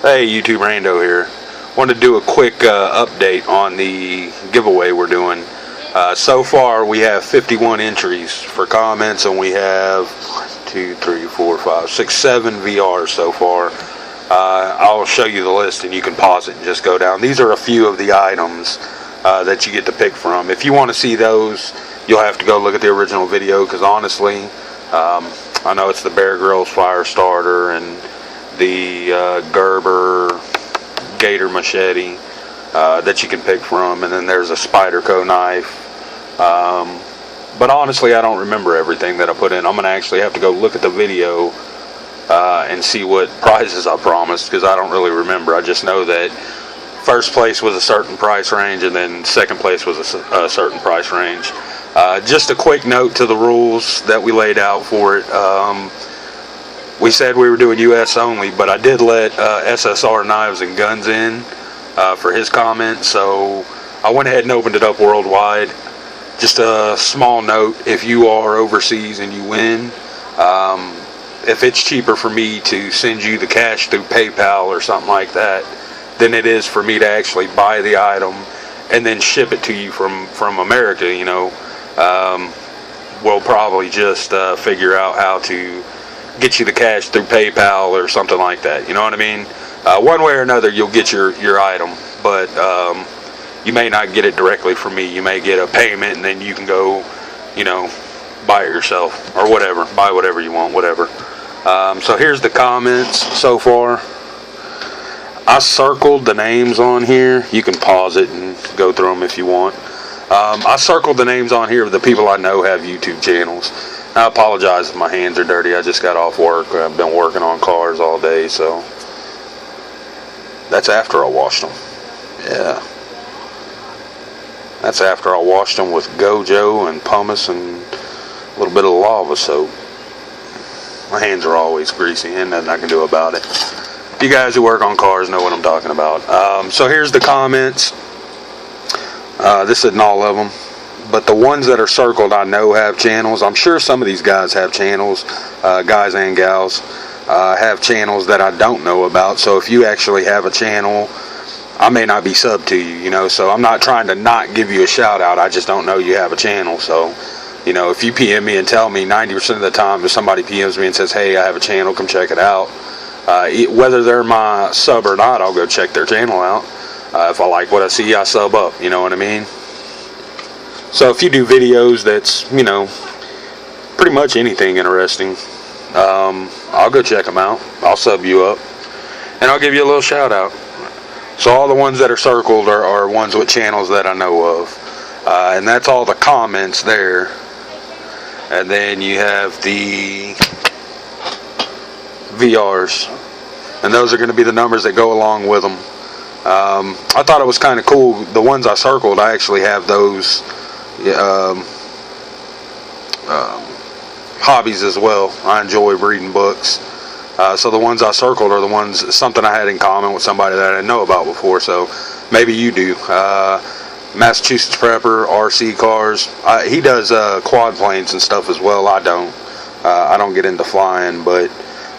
Hey, YouTube Rando here. Wanted to do a quick update on the giveaway we're doing. So far, we have 51 entries for comments, and we have 7 VRs so far. I'll show you the list, and you can pause it and just go down. These are a few of the items that you get to pick from. If you want to see those, you'll have to go look at the original video, because honestly, I know it's the Bear Grylls fire starter and the Gerber Gator machete that you can pick from, and then there's a Spyderco knife. But honestly, I don't remember everything that I put in. I'm going to actually have to go look at the video and see what prizes I promised, because I don't really remember. I just know that first place was a certain price range, and then second place was a certain price range. Just a quick note to the rules that we laid out for it. We said we were doing US only, but I did let SSR Knives and Guns in for his comment, so I went ahead and opened it up worldwide. Just a small note, if you are overseas and you win, if it's cheaper for me to send you the cash through PayPal or something like that than it is for me to actually buy the item and then ship it to you from America, you know, we'll probably just figure out how to get you the cash through PayPal or something like that. You know what I mean? One way or another, you'll get your item, but you may not get it directly from me. You may get a payment, and then you can go, you know, buy it yourself or whatever. Buy whatever you want, whatever. So here's the comments so far. I circled the names on here. You can pause it and go through them if you want. I circled the names on here of the people I know have YouTube channels. I apologize if my hands are dirty. I just got off work. I've been working on cars all day, so that's after I washed them. Yeah. That's after I washed them with Gojo and pumice and a little bit of lava soap. My hands are always greasy, and nothing I can do about it. You guys who work on cars know what I'm talking about. So here's the comments. This isn't all of them, but the ones that are circled I know have channels. I'm sure some of these guys have channels, guys and gals have channels that I don't know about. So if you actually have a channel, I may not be subbed to you, you know, so I'm not trying to not give you a shout out. I just don't know you have a channel. So, you know, if you PM me and tell me, 90% of the time if somebody PMs me and says, hey, I have a channel, come check it out, whether they're my sub or not, I'll go check their channel out. If I like what I see, I sub up, you know what I mean? So if you do videos that's, you know, pretty much anything interesting, I'll go check them out. I'll sub you up, and I'll give you a little shout out. So all the ones that are circled are ones with channels that I know of. And that's all the comments there. And then you have the VRs. And those are going to be the numbers that go along with them. I thought it was kind of cool. The ones I circled, I actually have those hobbies as well. I enjoy reading books. So the ones I circled are the ones, something I had in common with somebody that I didn't know about before. So maybe you do. Massachusetts Prepper, RC cars. He does quad planes and stuff as well. I don't get into flying, but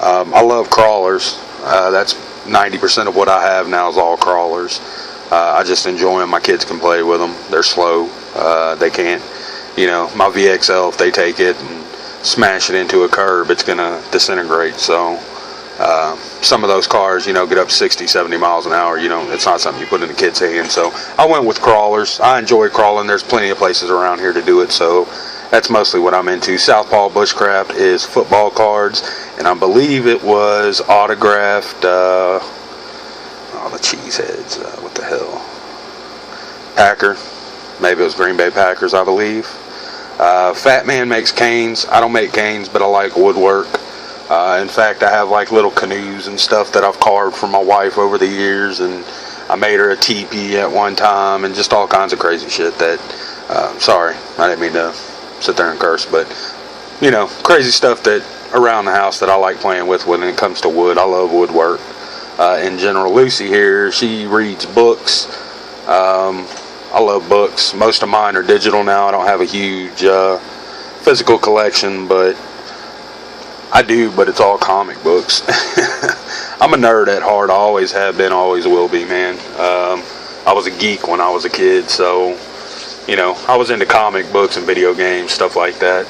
I love crawlers. That's 90% of what I have now is all crawlers. I just enjoy them. My kids can play with them. They're slow. They can't, you know, my VXL, if they take it and smash it into a curb, it's going to disintegrate. So some of those cars, you know, get up 60, 70 miles an hour. You know, it's not something you put in a kid's hand. So I went with crawlers. I enjoy crawling. There's plenty of places around here to do it. So that's mostly what I'm into. Southpaw Bushcraft is football cards, and I believe it was autographed, the cheeseheads, what the hell, Packer, maybe it was Green Bay Packers, I believe. Fat Man makes canes. I don't make canes, but I like woodwork. In fact, I have like little canoes and stuff that I've carved for my wife over the years, and I made her a teepee at one time, and just all kinds of crazy shit that, sorry, I didn't mean to sit there and curse, but, you know, crazy stuff that around the house that I like playing with when it comes to wood. I love woodwork. In general, Lucy here, she reads books. I love books. Most of mine are digital now. I don't have a huge physical collection, but I do, but it's all comic books. I'm a nerd at heart. I always have been, always will be, man. I was a geek when I was a kid, so, you know, I was into comic books and video games, stuff like that.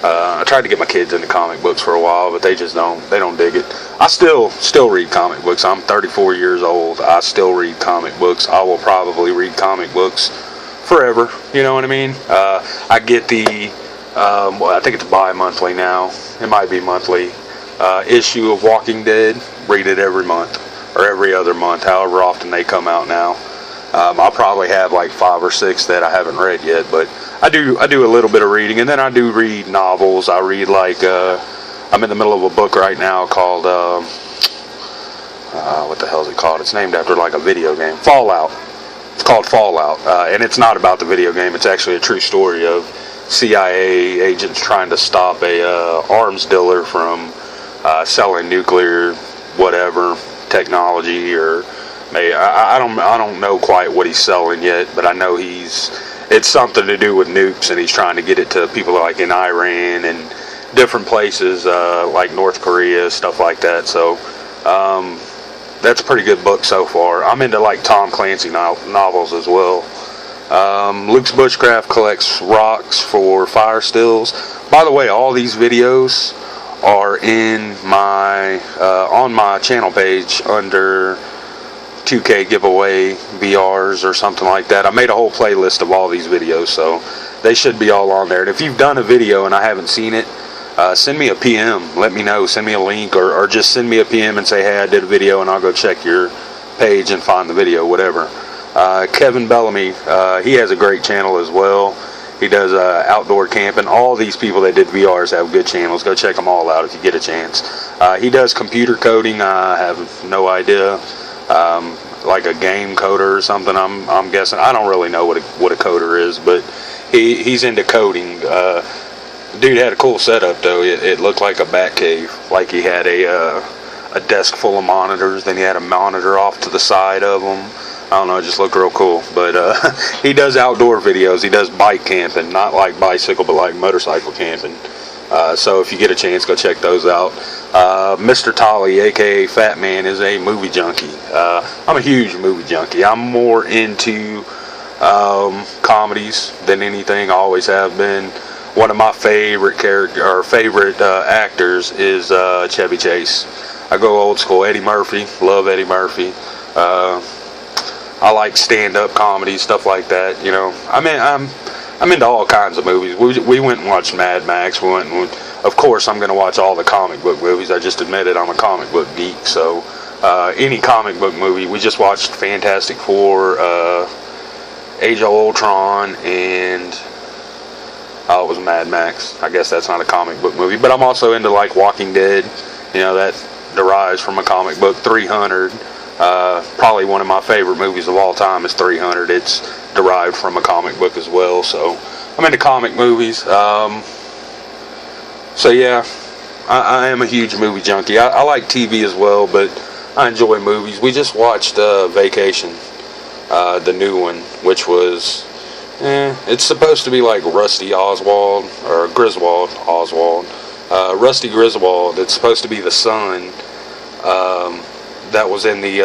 I tried to get my kids into comic books for a while, but they don't dig it. I still read comic books. I'm 34 years old. I still read comic books. I will probably read comic books forever, you know what I mean? I get the, well, I think it's bi-monthly now. It might be monthly. Issue of Walking Dead. Read it every month or every other month, however often they come out now. I'll probably have like 5 or 6 that I haven't read yet, but I do a little bit of reading, and then I do read novels. I read like I'm in the middle of a book right now called what the hell is it called? It's named after like a video game, Fallout. It's called Fallout, and it's not about the video game. It's actually a true story of CIA agents trying to stop a arms dealer from selling nuclear whatever technology, or I don't know quite what he's selling yet, but I know it's something to do with nukes, and he's trying to get it to people like in Iran and different places like North Korea, stuff like that. So that's a pretty good book so far. I'm into like Tom Clancy novels as well. Luke's Bushcraft collects rocks for fire stills. By the way, all these videos are in my on my channel page under 2K giveaway VRs or something like that. I made a whole playlist of all these videos, so they should be all on there. And if you've done a video and I haven't seen it, send me a PM. Let me know. Send me a link, or just send me a PM and say, hey, I did a video, and I'll go check your page and find the video, whatever. Kevin Bellamy, he has a great channel as well. He does outdoor camping. All these people that did VRs have good channels. Go check them all out if you get a chance. He does computer coding. I have no idea. Like a game coder or something, I'm guessing. I don't really know what a coder is, but he's into coding. Dude had a cool setup though. It looked like a bat cave. Like he had a desk full of monitors, then he had a monitor off to the side of him. I don't know, it just looked real cool. But he does outdoor videos. He does bike camping, not like bicycle, but like motorcycle camping. So if you get a chance, go check those out. Mr. Tolly, aka Fat Man, is a movie junkie. I'm a huge movie junkie. I'm more into comedies than anything. I always have been. One of my favorite actors is Chevy Chase. I go old school. Eddie Murphy, love Eddie Murphy. I like stand-up comedy, stuff like that. You know, I'm into all kinds of movies. We went and watched Mad Max. Of course, I'm going to watch all the comic book movies. I just admitted I'm a comic book geek. So any comic book movie. We just watched Fantastic Four, Age of Ultron, and it was Mad Max. I guess that's not a comic book movie. But I'm also into like Walking Dead. You know, that derives from a comic book. 300. Probably one of my favorite movies of all time is 300. It's derived from a comic book as well. So I'm into comic movies. So yeah, I am a huge movie junkie. I like TV as well, but I enjoy movies. We just watched Vacation, the new one, which was it's supposed to be like Rusty Oswald or Griswold Oswald. Rusty Griswold. It's supposed to be the son that was in the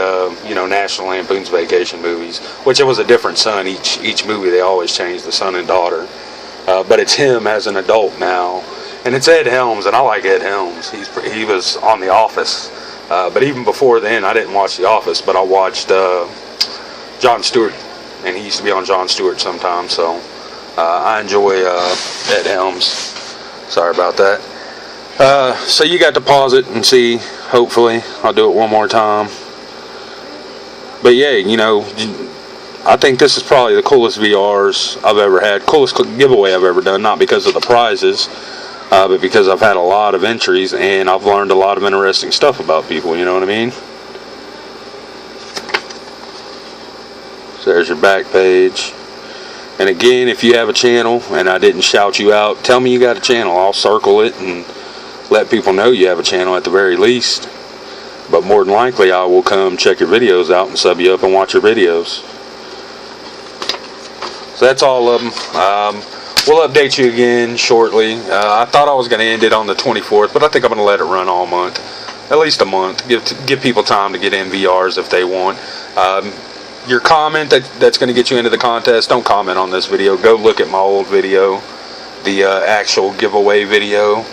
National Lampoon's Vacation movies, which it was a different son each movie. They always changed the son and daughter, but it's him as an adult now, and it's Ed Helms, and I like Ed Helms. He was on The Office, but even before then I didn't watch The Office, but I watched Jon Stewart, and he used to be on Jon Stewart sometimes, so I enjoy Ed Helms. Sorry about that. So you got to pause it and see. Hopefully I'll do it one more time. But yeah, I think this is probably the coolest VRs I've ever had, coolest giveaway I've ever done, not because of the prizes, but because I've had a lot of entries and I've learned a lot of interesting stuff about people, you know what I mean? So there's your back page. And again, if you have a channel and I didn't shout you out, tell me you got a channel. I'll circle it and let people know you have a channel at the very least. But more than likely, I will come check your videos out and sub you up and watch your videos. So that's all of them. we'll update you again shortly. I thought I was going to end it on the 24th, but I think I'm going to let it run all month, at least a month. Give people time to get in VRs if they want. Your comment that's going to get you into the contest, don't comment on this video. Go look at my old video, the actual giveaway video,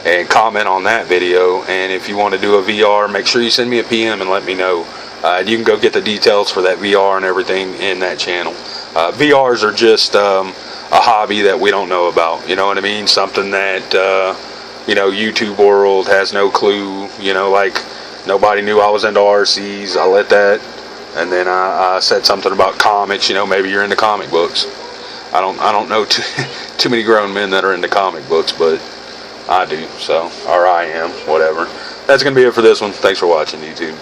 and comment on that video. And if you want to do a VR, make sure you send me a PM and let me know. You can go get the details for that VR and everything in that channel. VRs are just a hobby that we don't know about, you know what I mean? Something that YouTube world has no clue, like nobody knew I was into RCs. I let that, and then I said something about comics. Maybe you're into comic books. I don't know too many grown men that are into comic books, but I do. So, or I am, whatever. That's gonna be it for this one. Thanks for watching, YouTube.